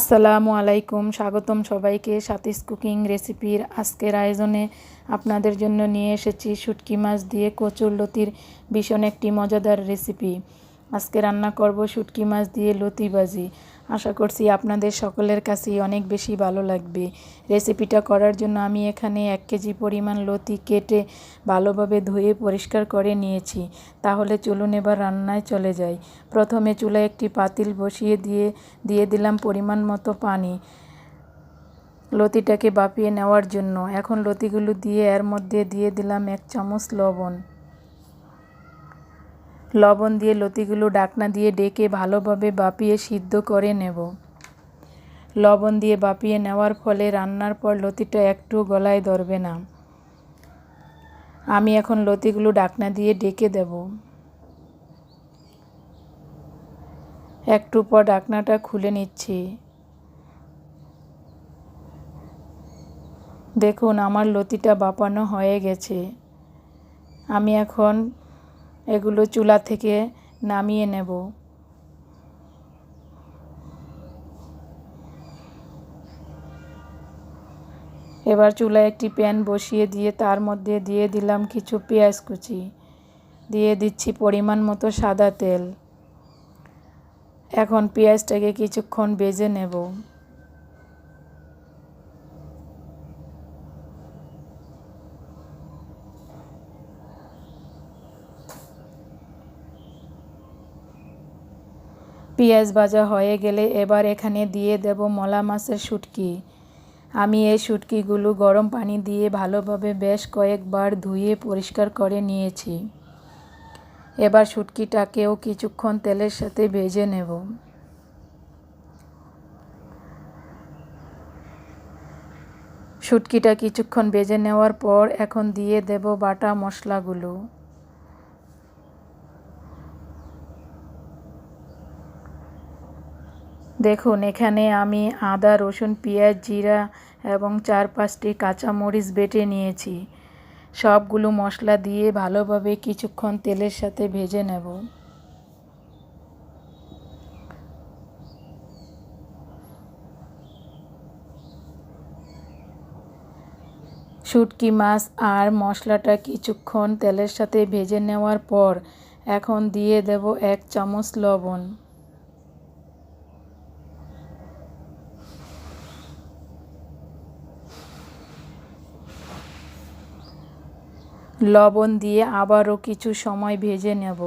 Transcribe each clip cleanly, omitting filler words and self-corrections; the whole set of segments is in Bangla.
আসসালামু আলাইকুম, স্বাগতম সবাইকে সাথীস কুকিং রেসিপির আজকের আয়োজনে আপনাদের জন্য নিয়ে এসেছি শুটকি মাছ দিয়ে কচুরলতির ভীষণ একটি মজাদার রেসিপি। আজকে রান্না করব শুটকি মাছ দিয়ে লতি ভাজি। আশা করছি আপনাদের সকলের কাছেই অনেক বেশি ভালো লাগবে। রেসিপিটা করার জন্য আমি এখানে 1 কেজি পরিমাণ লতি কেটে ভালোভাবে ধুয়ে পরিষ্কার করে নিয়েছি। তাহলে চলুন এবার রান্নায় চলে যাই। প্রথমে চুলায় একটি পাতিল বসিয়ে দিয়ে দিলাম পরিমাণ মতো পানি লতিটাকে ভাপিয়ে নেওয়ার জন্য। এখন লতিগুলো দিয়ে এর মধ্যে দিয়ে দিলাম 1 চামচ লবণ দিয়ে লতিগুলো ঢাকনা দিয়ে ঢেকে ভালোভাবে ভাপিয়ে সিদ্ধ করে নেব। লবণ দিয়ে ভাপিয়ে নেওয়ার ফলে রান্নার পর লতিটা একটু গলায় ধরবে না। আমি এখন লতিগুলো ঢাকনা দিয়ে ঢেকে দেব। একটু পর ঢাকনাটা খুলে নিচ্ছি। দেখুন আমার লতিটা ভাপানো হয়ে গেছে। আমি এখন এগুলো চুলা থেকে নামিয়ে নেব। এবার চুলায় একটি প্যান বসিয়ে দিয়ে তার মধ্যে দিয়ে দিলাম কিছু পেঁয়াজ কুচি, দিয়ে দিচ্ছি পরিমাণ মতো সাদা তেল। এখন পেঁয়াজটাকে কিছুক্ষণ ভেজে নেব। পেঁয়াজ ভাজা হয়ে গেলে এবার এখানে দিয়ে দেব মলা মাছের শুটকি। আমি এই শুটকিগুলো গরম পানি দিয়ে ভালোভাবে বেশ কয়েকবার ধুয়ে পরিষ্কার করে নিয়েছি। এবার শুটকিটাকেও কিছুক্ষণ তেলের সাথে ভেজে নেব। শুটকিটা কিছুক্ষণ ভেজে নেওয়ার পর এখন দিয়ে দেব বাটা মশলাগুলো। দেখুন এখানে আমি আদা, রসুন, পেঁয়াজ, জিরা এবং 4-5টি কাঁচামরিচ বেটে নিয়েছি। সবগুলো মশলা দিয়ে ভালোভাবে কিছুক্ষণ তেলের সাথে ভেজে নেব। শুটকি মাছ আর মশলাটা কিছুক্ষণ তেলের সাথে ভেজে নেওয়ার পর এখন দিয়ে দেব 1 চামচ লবণ। লবণ দিয়ে আবারও কিছু সময় ভেজে নেব।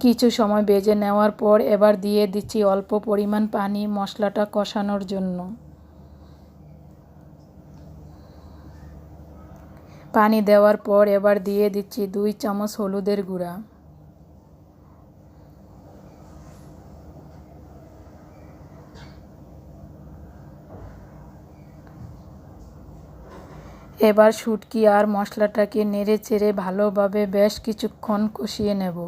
কিছু সময় ভেজে নেওয়ার পর এবার দিয়ে দিচ্ছি অল্প পরিমাণ পানি মশলাটা কষানোর জন্য। পানি দেওয়ার পর এবার দিয়ে দিচ্ছি 2 চামচ হলুদের গুঁড়া। এবার শুটকি আর মশলাটাকে নেড়ে চেড়ে ভালোভাবে বেশ কিছুক্ষণ কষিয়ে নেব।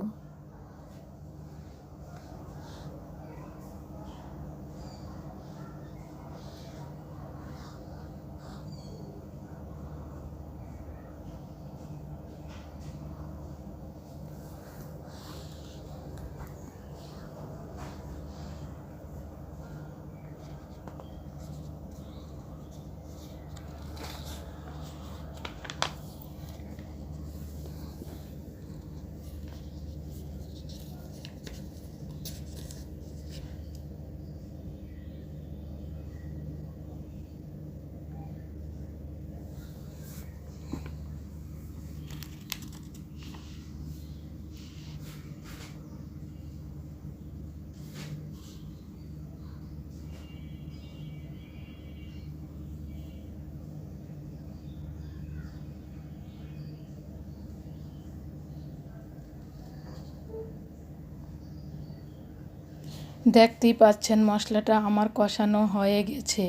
দেখতেই পাচ্ছেন মশলাটা আমার কষানো হয়ে গেছে।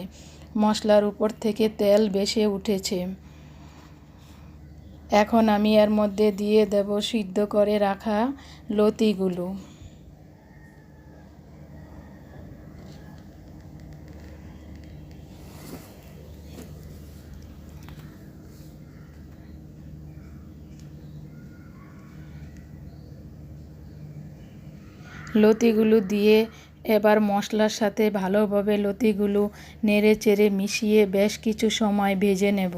মশলার উপর থেকে তেল ভেসে উঠেছে। এখন আমি এর মধ্যে দিয়ে দেব সিদ্ধ করে রাখা লতিগুলো। লতিগুলো দিয়ে এবার মশলার সাথে ভালোভাবে লতিগুলো নেড়ে চেড়ে মিশিয়ে বেশ কিছু সময় ভেজে নেব।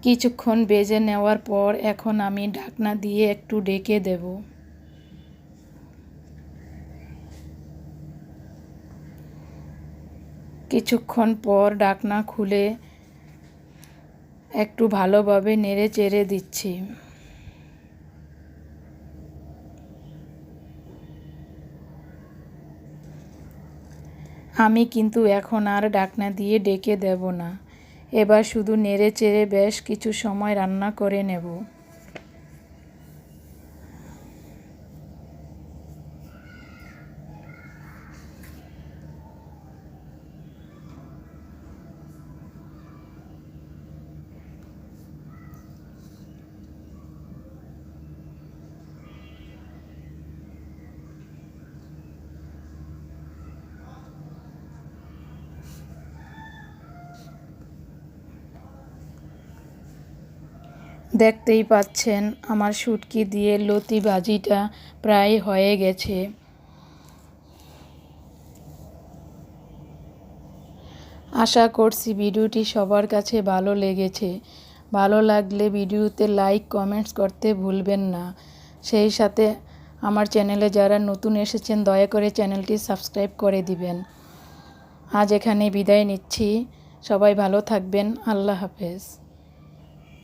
কিছুক্ষণ ভেজে নেওয়ার পর এখন আমি ঢাকনা দিয়ে একটু ঢেকে দেব। কিছুক্ষণ পর ঢাকনা খুলে একটু ভালোভাবে নেড়ে চেড়ে দিচ্ছি। আমি কিন্তু এখন আর ঢাকনা দিয়ে ঢেকে দেব না। এবার শুধু নেড়ে চেড়ে বেশ কিছু সময় রান্না করে নেব। দেখতেই পাচ্ছেন আমার শুটকি দিয়ে লতি ভাজিটা প্রায় হয়ে গেছে। আশা করছি ভিডিওটি সবার কাছে ভালো লেগেছে। ভালো লাগলে ভিডিওতে লাইক কমেন্টস করতে ভুলবেন না। সেই সাথে আমার চ্যানেলে যারা নতুন এসেছেন দয়া করে চ্যানেলটি সাবস্ক্রাইব করে দিবেন। আজ এখানে বিদায় নিচ্ছি। সবাই ভালো থাকবেন। আল্লাহ হাফেজ।